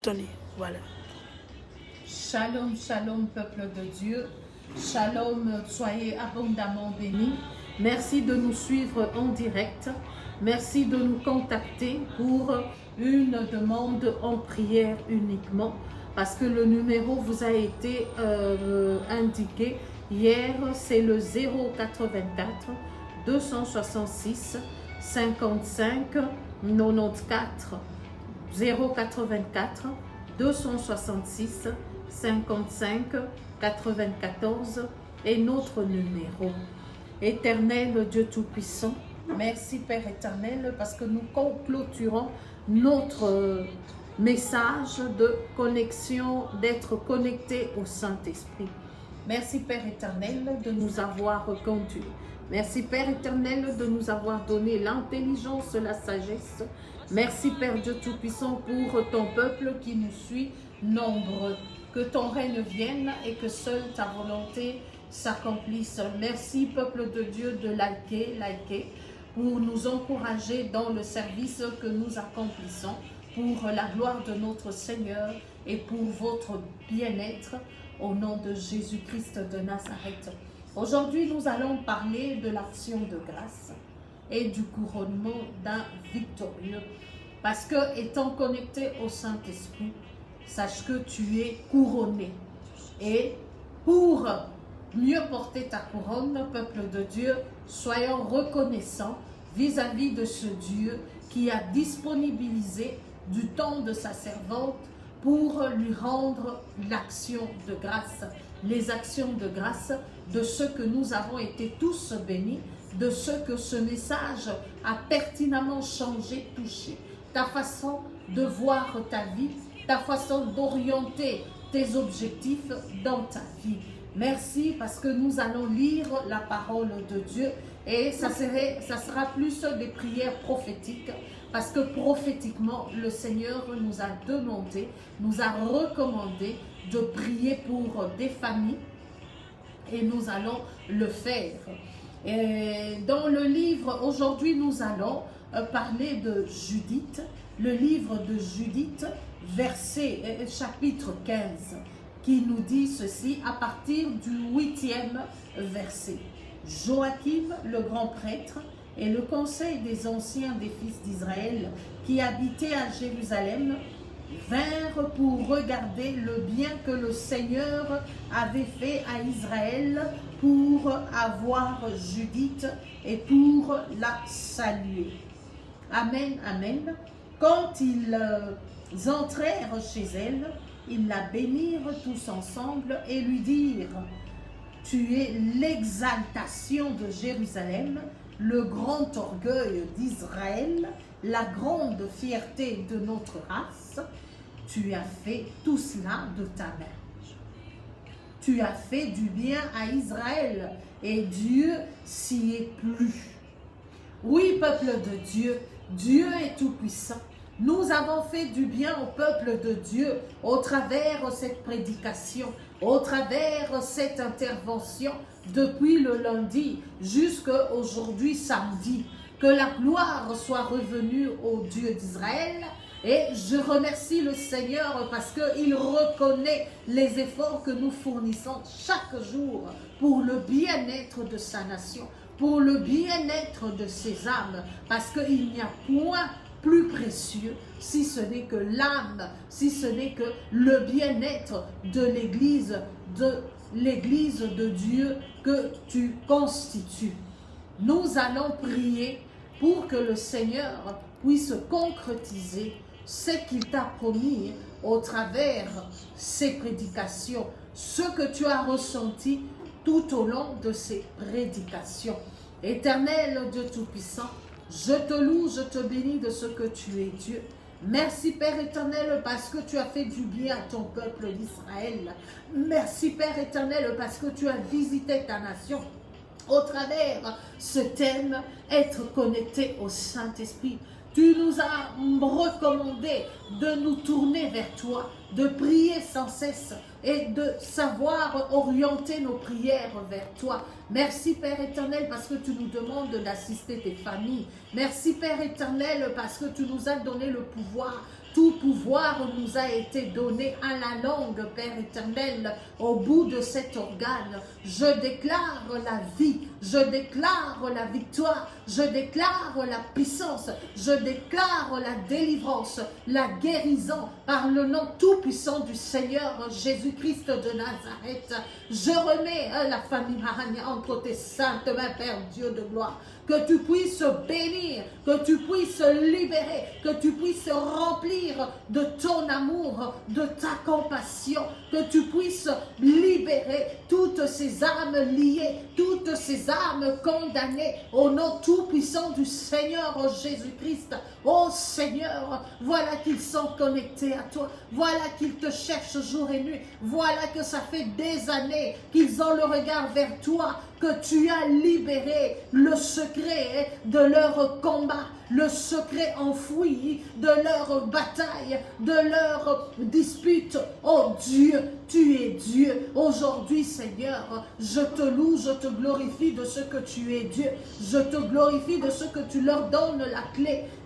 Tony, voilà. Shalom, shalom, peuple de Dieu. Shalom, soyez abondamment bénis. Merci de nous suivre en direct. Merci de nous contacter pour une demande en prière uniquement. Parce que le numéro vous a été indiqué hier, c'est le 084 266 55 94. 084 266 55 94 est notre numéro. Éternel Dieu Tout-Puissant, merci Père éternel parce que nous clôturons notre message de connexion, d'être connecté au Saint-Esprit. Merci Père éternel de nous avoir conduits. Merci Père éternel de nous avoir donné l'intelligence, la sagesse. Merci Père Dieu Tout-Puissant pour ton peuple qui nous suit nombreux. Que ton règne vienne et que seule ta volonté s'accomplisse. Merci peuple de Dieu de liker pour nous encourager dans le service que nous accomplissons pour la gloire de notre Seigneur et pour votre bien-être au nom de Jésus-Christ de Nazareth. Aujourd'hui, nous allons parler de l'action de grâce et du couronnement d'un victorieux. Parce que, étant connecté au Saint-Esprit, sache que tu es couronné. Et pour mieux porter ta couronne, peuple de Dieu, soyons reconnaissants vis-à-vis de ce Dieu qui a disponibilisé du temps de sa servante pour lui rendre l'action de grâce, les actions de grâce de ceux que nous avons été tous bénis, de ceux que ce message a pertinemment changé, touché. Ta façon de voir ta vie, ta façon d'orienter tes objectifs dans ta vie. Merci parce que nous allons lire la parole de Dieu et ça sera plus des prières prophétiques parce que prophétiquement, le Seigneur nous a demandé, nous a recommandé de prier pour des familles et nous allons le faire. Et dans le livre, aujourd'hui nous allons parler de Judith, le livre de Judith, chapitre 15, qui nous dit ceci à partir du 8e verset. Joachim, le grand prêtre, et le conseil des anciens des fils d'Israël qui habitaient à Jérusalem vinrent pour regarder le bien que le Seigneur avait fait à Israël pour avoir Judith et pour la saluer. Amen, amen. Quand ils entrèrent chez elle, ils la bénirent tous ensemble et lui dirent: tu es l'exaltation de Jérusalem, le grand orgueil d'Israël, la grande fierté de notre race. Tu as fait tout cela de ta main. Tu as fait du bien à Israël et Dieu s'y est plu. Oui, peuple de Dieu, Dieu est tout-puissant. Nous avons fait du bien au peuple de Dieu au travers cette prédication, au travers cette intervention depuis le lundi jusqu'à aujourd'hui samedi. Que la gloire soit revenue au Dieu d'Israël. Et je remercie le Seigneur parce qu'il reconnaît les efforts que nous fournissons chaque jour pour le bien-être de sa nation, pour le bien-être de ses âmes, parce qu'il n'y a point plus précieux si ce n'est que l'âme, si ce n'est que le bien-être de l'Église de Dieu que tu constitues. Nous allons prier pour que le Seigneur puisse concrétiser ce qu'il t'a promis au travers ces prédications, ce que tu as ressenti tout au long de ces prédications. Éternel Dieu Tout-Puissant, je te loue, je te bénis de ce que tu es Dieu. Merci Père éternel parce que tu as fait du bien à ton peuple d'Israël. Merci Père éternel parce que tu as visité ta nation au travers ce thème, être connecté au Saint-Esprit. Tu nous as recommandé de nous tourner vers toi, de prier sans cesse et de savoir orienter nos prières vers toi. Merci Père éternel parce que tu nous demandes d'assister tes familles. Merci Père éternel parce que tu nous as donné le pouvoir Tout pouvoir nous a été donné à la langue, Père éternel, au bout de cet organe. Je déclare la vie, je déclare la victoire, je déclare la puissance, je déclare la délivrance, la guérison par le nom tout-puissant du Seigneur Jésus-Christ de Nazareth. Je remets la famille Mahania entre tes saintes mains, Père Dieu de gloire. Que tu puisses bénir, que tu puisses libérer, que tu puisses remplir de ton amour, de ta compassion, que tu puisses libérer toutes ces âmes liées, toutes ces âmes condamnées au nom tout-puissant du Seigneur Jésus-Christ. Oh Seigneur, voilà qu'ils sont connectés à toi, voilà qu'ils te cherchent jour et nuit, voilà que ça fait des années qu'ils ont le regard vers toi, que tu as libéré le secret de leur combat, le secret enfoui de leur bataille, de leur dispute. Oh Dieu, tu es Dieu. Aujourd'hui, Seigneur, je te loue, je te glorifie de ce que tu es Dieu. Je te glorifie de ce que tu leur donnes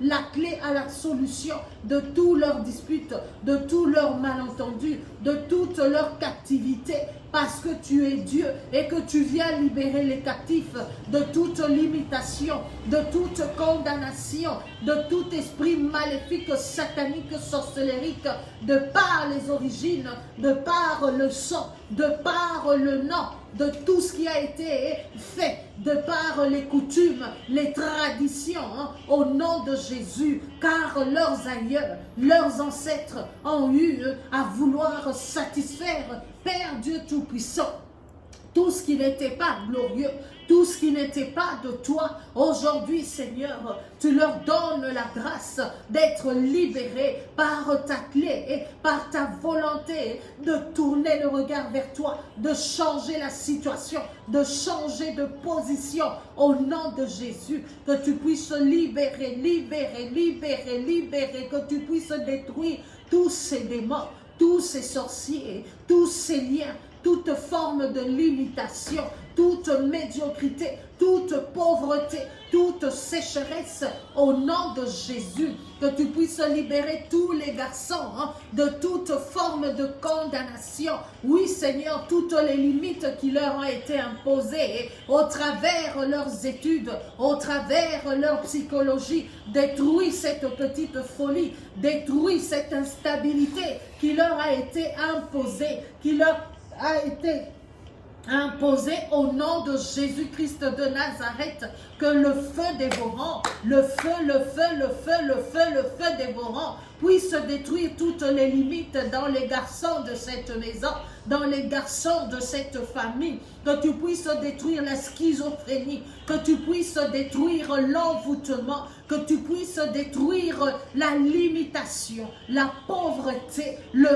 la clé à la solution de tous leurs disputes, de tous leurs malentendus, de toute leur captivité. Parce que tu es Dieu et que tu viens libérer les captifs de toute limitation, de toute condamnation, de tout esprit maléfique, satanique, sorcellérique, de par les origines, de par le sang, de par le nom, de tout ce qui a été fait, de par les coutumes, les traditions, au nom de Jésus, car leurs aïeux, leurs ancêtres ont eu à vouloir satisfaire, Père Dieu Tout-Puissant, tout ce qui n'était pas glorieux, tout ce qui n'était pas de toi. Aujourd'hui, Seigneur, tu leur donnes la grâce d'être libérés par ta clé et par ta volonté de tourner le regard vers toi, de changer la situation, de changer de position au nom de Jésus. Que tu puisses libérer, libérer, libérer, libérer, que tu puisses détruire tous ces démons, tous ces sorciers, tous ces liens, toute forme de limitation, toute médiocrité, toute pauvreté, toute sécheresse, au nom de Jésus, que tu puisses libérer tous les garçons de toute forme de condamnation. Oui, Seigneur, toutes les limites qui leur ont été imposées au travers leurs études, au travers leur psychologie, détruis cette petite folie, détruis cette instabilité qui leur a été imposée, qui leur a été imposé au nom de Jésus-Christ de Nazareth, que le feu dévorant, le feu dévorant puisse détruire toutes les limites dans les garçons de cette maison, dans les garçons de cette famille, que tu puisses détruire la schizophrénie, que tu puisses détruire l'envoûtement, que tu puisses détruire la limitation, la pauvreté, le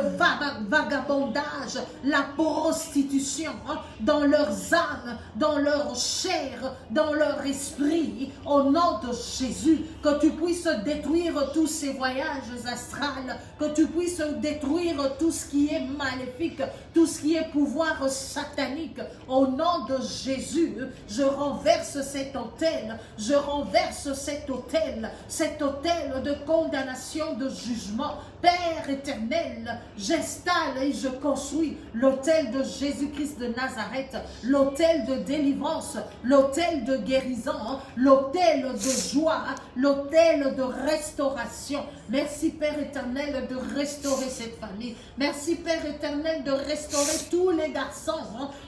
vagabondage, la prostitution dans leurs âmes, dans leur chair, dans leur esprit, au nom de Jésus, que tu puisses détruire tous ces voyages astrales, que tu puisses détruire tout ce qui est maléfique, tout ce qui est pouvoir satanique, au nom de Jésus. Je renverse cet autel, je renverse cet autel de condamnation, de jugement. Père éternel, j'installe et je construis l'autel de Jésus-Christ de Nazareth, l'autel de délivrance, l'autel de guérison, l'autel de joie, l'autel de restauration. Merci Père éternel de restaurer cette famille. Merci Père éternel de restaurer tous les garçons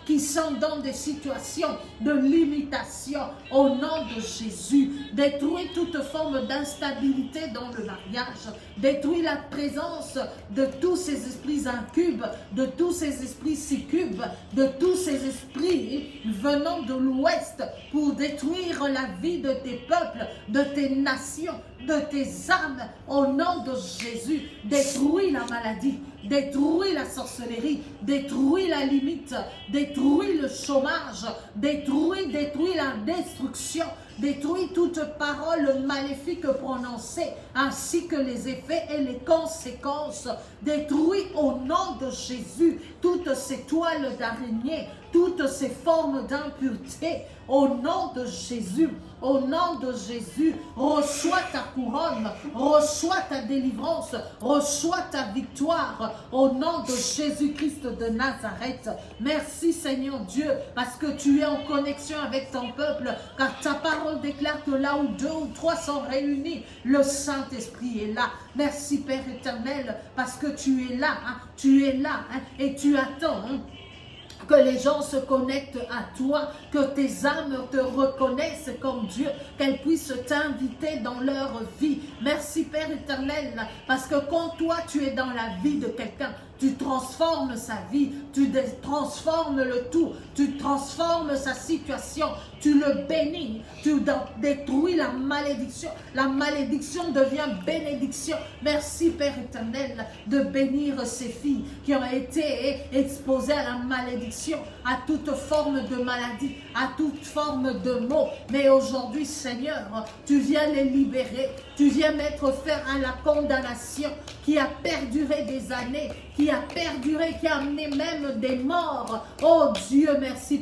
qui sont dans des situations de limitation. Au nom de Jésus, détruis toute forme d'instabilité dans le mariage, détruis la présence de tous ces esprits incubes, de tous ces esprits succubes, de tous ces esprits venant de l'ouest pour détruire la vie de tes peuples, de tes nations, de tes âmes. Au nom de Jésus, détruis la maladie, détruis la sorcellerie, détruis la limite, détruis le chômage, détruis la destruction, détruis toute parole maléfique prononcée, ainsi que les effets et les conséquences. Détruis au nom de Jésus toutes ces toiles d'araignée, toutes ces formes d'impureté. Au nom de Jésus, au nom de Jésus, reçois ta couronne, reçois ta délivrance, reçois ta victoire, au nom de Jésus-Christ de Nazareth. Merci Seigneur Dieu, parce que tu es en connexion avec ton peuple, car ta parole déclare que là où 2 ou 3 sont réunis, le Saint-Esprit est là. Merci Père éternel, parce que tu es là, tu es là, et tu attends, que les gens se connectent à toi, que tes âmes te reconnaissent comme Dieu, qu'elles puissent t'inviter dans leur vie. Merci Père éternel, parce que quand toi tu es dans la vie de quelqu'un, tu transformes sa vie, tu transformes le tout, tu transformes sa situation, tu le bénis, tu détruis la malédiction devient bénédiction. Merci Père éternel de bénir ces filles qui ont été exposées à la malédiction, à toute forme de maladie, à toute forme de maux. Mais aujourd'hui Seigneur, tu viens les libérer, tu viens mettre fin à la condamnation qui a perduré des années, qui a perduré, qui a amené même des morts. Oh Dieu, merci parce